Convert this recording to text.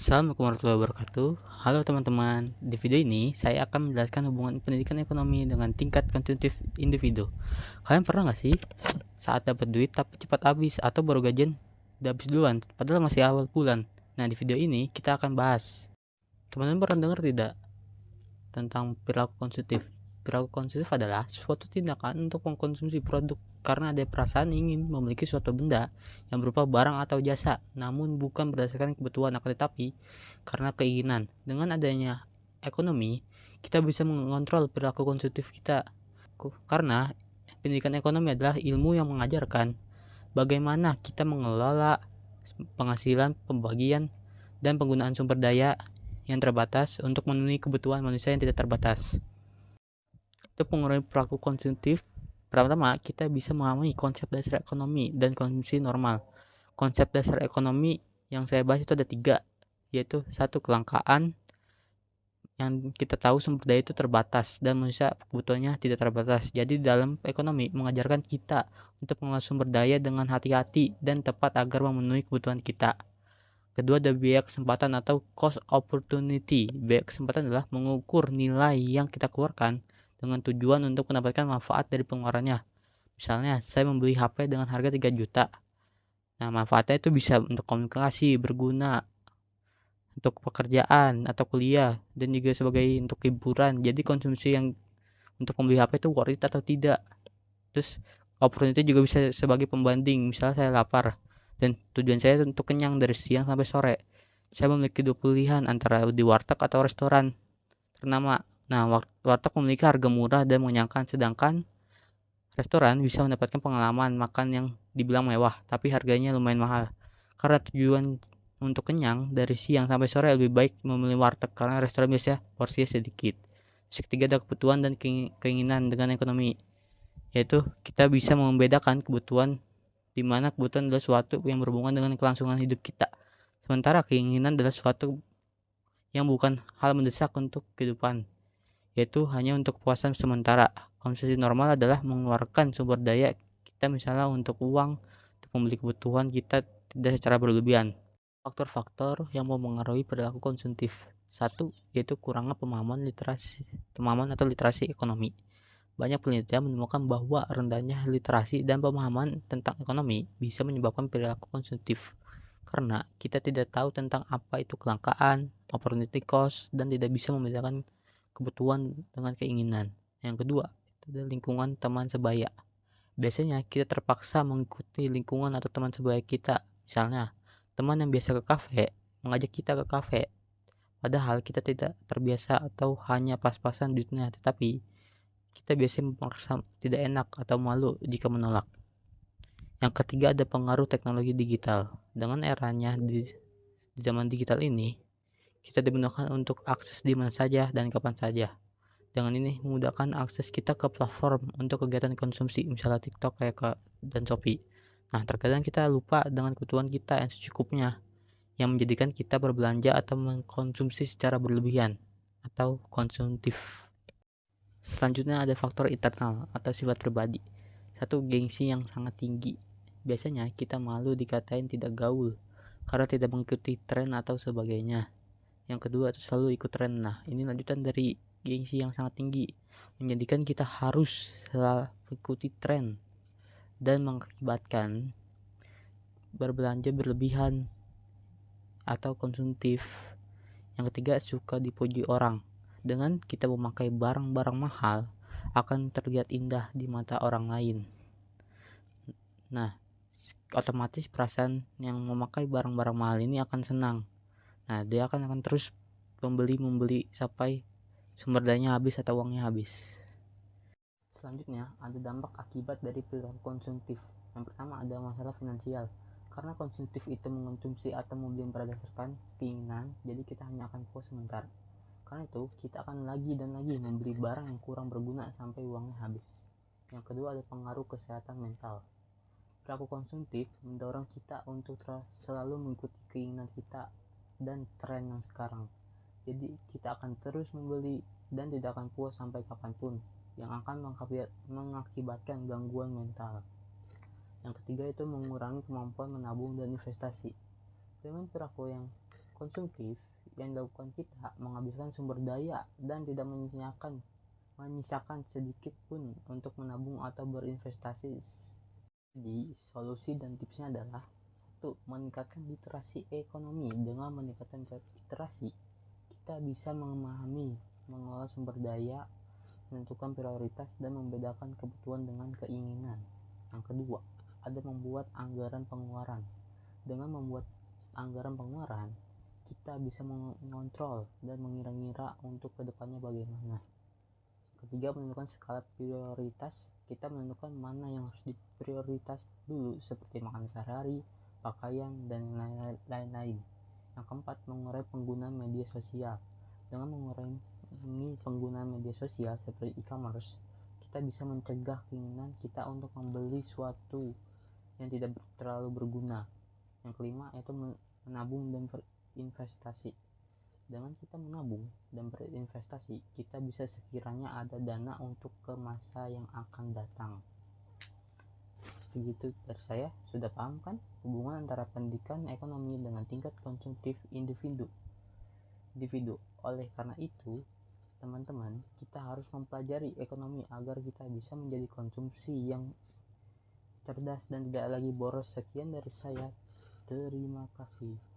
Assalamualaikum warahmatullahi wabarakatuh. Halo teman-teman, di video ini saya akan menjelaskan hubungan pendidikan ekonomi dengan tingkat konsumtif individu. Kalian pernah nggak sih saat dapat duit tapi cepat habis atau baru gajian udah habis duluan padahal masih awal bulan? Nah, di video ini kita akan bahas. Teman-teman pernah dengar tidak tentang perilaku konsumtif? Perilaku konsumtif adalah suatu tindakan untuk mengkonsumsi produk karena ada perasaan ingin memiliki suatu benda yang berupa barang atau jasa, namun bukan berdasarkan kebutuhan, akan tetapi karena keinginan. Dengan adanya ekonomi, kita bisa mengontrol perilaku konsumtif kita. Karena pendidikan ekonomi adalah ilmu yang mengajarkan bagaimana kita mengelola penghasilan, pembagian, dan penggunaan sumber daya yang terbatas untuk memenuhi kebutuhan manusia yang tidak terbatas. Untuk mengurangi perilaku konsumtif, pertama kita bisa memahami konsep dasar ekonomi dan konsumsi normal. Konsep dasar ekonomi yang saya bahas itu ada 3, yaitu 1, kelangkaan, yang kita tahu sumber daya itu terbatas dan manusia kebutuhannya tidak terbatas. Jadi dalam ekonomi mengajarkan kita untuk mengelola sumber daya dengan hati-hati dan tepat agar memenuhi kebutuhan kita. Kedua, ada biaya kesempatan atau cost opportunity. Biaya kesempatan adalah mengukur nilai yang kita keluarkan dengan tujuan untuk mendapatkan manfaat dari pengeluarannya. Misalnya, saya membeli HP dengan harga 3 juta. Nah, manfaatnya itu bisa untuk komunikasi, berguna, untuk pekerjaan atau kuliah, dan juga sebagai untuk hiburan. Jadi konsumsi yang untuk membeli HP itu worth it atau tidak. Terus, opportunity juga bisa sebagai pembanding. Misalnya saya lapar dan tujuan saya untuk kenyang dari siang sampai sore. Saya memiliki 2 pilihan antara di warteg atau restoran ternama. Nah, warteg memiliki harga murah dan mengenyangkan, sedangkan restoran bisa mendapatkan pengalaman makan yang dibilang mewah, tapi harganya lumayan mahal. Karena tujuan untuk kenyang dari siang sampai sore, lebih baik memilih warteg karena restoran biasanya porsinya sedikit. Terus ketiga, ada kebutuhan dan keinginan dengan ekonomi, yaitu kita bisa membedakan kebutuhan, di mana kebutuhan adalah suatu yang berhubungan dengan kelangsungan hidup kita. Sementara keinginan adalah suatu yang bukan hal mendesak untuk kehidupan, yaitu hanya untuk kepuasan sementara. Konsumsi normal adalah mengeluarkan sumber daya kita, misalnya untuk uang, untuk membeli kebutuhan kita tidak secara berlebihan. Faktor-faktor yang mempengaruhi perilaku konsumtif. 1, yaitu kurangnya pemahaman atau literasi ekonomi. Banyak penelitian menemukan bahwa rendahnya literasi dan pemahaman tentang ekonomi bisa menyebabkan perilaku konsumtif. Karena kita tidak tahu tentang apa itu kelangkaan, opportunity cost, dan tidak bisa membedakan kebutuhan dengan keinginan. Yang kedua, itu adalah lingkungan teman sebaya. Biasanya kita terpaksa mengikuti lingkungan atau teman sebaya kita. Misalnya, teman yang biasa ke kafe mengajak kita ke kafe, padahal kita tidak terbiasa atau hanya pas-pasan duitnya, tetapi kita biasanya merasa tidak enak atau malu jika menolak. Yang ketiga, ada pengaruh teknologi digital. Dengan eranya di zaman digital ini, kita dimudahkan untuk akses di mana saja dan kapan saja. Dengan ini memudahkan akses kita ke platform untuk kegiatan konsumsi, misalnya TikTok dan Shopee. Nah, terkadang kita lupa dengan kebutuhan kita yang secukupnya, yang menjadikan kita berbelanja atau mengkonsumsi secara berlebihan atau konsumtif. Selanjutnya ada faktor internal atau sifat pribadi. 1, gengsi yang sangat tinggi. Biasanya kita malu dikatain tidak gaul karena tidak mengikuti tren atau sebagainya. Yang kedua, itu selalu ikut tren. Nah, ini lanjutan dari gengsi yang sangat tinggi, menjadikan kita harus selalu mengikuti tren dan mengakibatkan berbelanja berlebihan atau konsumtif. Yang ketiga, suka dipuji orang. Dengan kita memakai barang-barang mahal, akan terlihat indah di mata orang lain. Nah, otomatis perasaan yang memakai barang-barang mahal ini akan senang. Nah, dia akan terus membeli sampai sumber dayanya habis atau uangnya habis. Selanjutnya, ada dampak akibat dari perilaku konsumtif. Yang pertama, ada masalah finansial. Karena konsumtif itu mengonsumsi atau membeli berdasarkan keinginan, jadi kita hanya akan puas sebentar. Karena itu, kita akan lagi dan lagi membeli barang yang kurang berguna sampai uangnya habis. Yang kedua, ada pengaruh kesehatan mental. Perilaku konsumtif mendorong kita untuk selalu mengikuti keinginan kita dan tren yang sekarang. Jadi kita akan terus membeli dan tidak akan puas sampai kapanpun, yang akan mengakibatkan gangguan mental. Yang ketiga, itu mengurangi kemampuan menabung dan investasi. Dengan perilaku yang konsumtif yang dilakukan kita menghabiskan sumber daya dan tidak menyisakan sedikit pun untuk menabung atau berinvestasi. Jadi, solusi dan tipsnya adalah: satu, meningkatkan literasi ekonomi. Dengan meningkatkan literasi, kita bisa memahami, mengelola sumber daya, menentukan prioritas, dan membedakan kebutuhan dengan keinginan. Yang kedua, ada membuat anggaran pengeluaran. Dengan membuat anggaran pengeluaran, kita bisa mengontrol dan mengira-ngira untuk kedepannya bagaimana. Ketiga, menentukan skala prioritas. Kita menentukan mana yang harus diprioritas dulu, seperti makan sehari-hari, pakaian, dan lain-lain. Yang keempat, mengurangi penggunaan media sosial. Dengan mengurangi penggunaan media sosial seperti e-commerce, kita bisa mencegah keinginan kita untuk membeli sesuatu yang tidak terlalu berguna. Yang kelima, yaitu menabung dan berinvestasi. Dengan kita menabung dan berinvestasi, kita bisa sekiranya ada dana untuk ke masa yang akan datang. Segitu dari saya. Sudah paham kan hubungan antara pendidikan ekonomi dengan tingkat konsumtif individu? Oleh karena itu, teman-teman, kita harus mempelajari ekonomi agar kita bisa menjadi konsumsi yang cerdas dan tidak lagi boros. Sekian dari saya. Terima kasih.